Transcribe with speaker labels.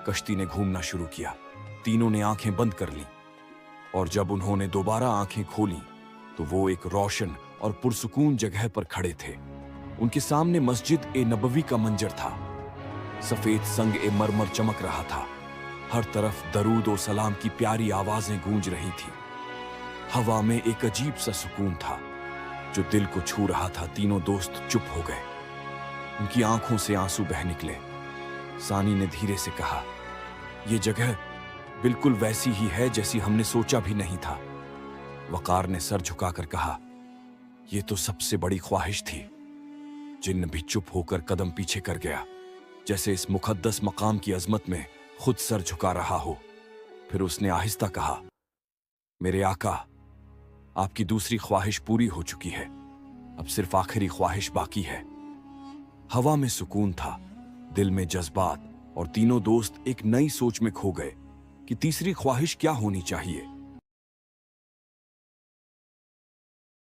Speaker 1: कश्ती ने घूमना शुरू किया। तीनों ने आंखें बंद कर लीं और जब उन्होंने दोबारा आंखें खोलीं तो वो एक रोशन और पुरसुकून जगह पर खड़े थे। उनके सामने मस्जिद ए नबवी का मंजर था। सफेद संग ए मरमर चमक रहा था। हर तरफ दरूद और सलाम की प्यारी आवाजें गूंज रही थी। हवा में एक अजीब सा सुकून था जो दिल को छू रहा था। तीनों दोस्त चुप हो गए। उनकी आंखों से आंसू बह निकले। सानी ने धीरे से कहा, यह जगह बिल्कुल वैसी ही है जैसी हमने सोचा भी नहीं था। वकार ने सर झुकाकर कहा, यह तो सबसे बड़ी ख्वाहिश थी। जिन्न भी चुप होकर कदम पीछे कर गया, जैसे इस मुकद्दस मकाम की अजमत में खुद सर झुका रहा हो। फिर उसने आहिस्ता कहा, मेरे आका, आपकी दूसरी ख्वाहिश पूरी हो चुकी है। अब सिर्फ आखिरी ख्वाहिश बाकी है। हवा में सुकून था, दिल में जज्बात, और तीनों दोस्त एक नई सोच में खो गए कि तीसरी ख्वाहिश क्या होनी चाहिए।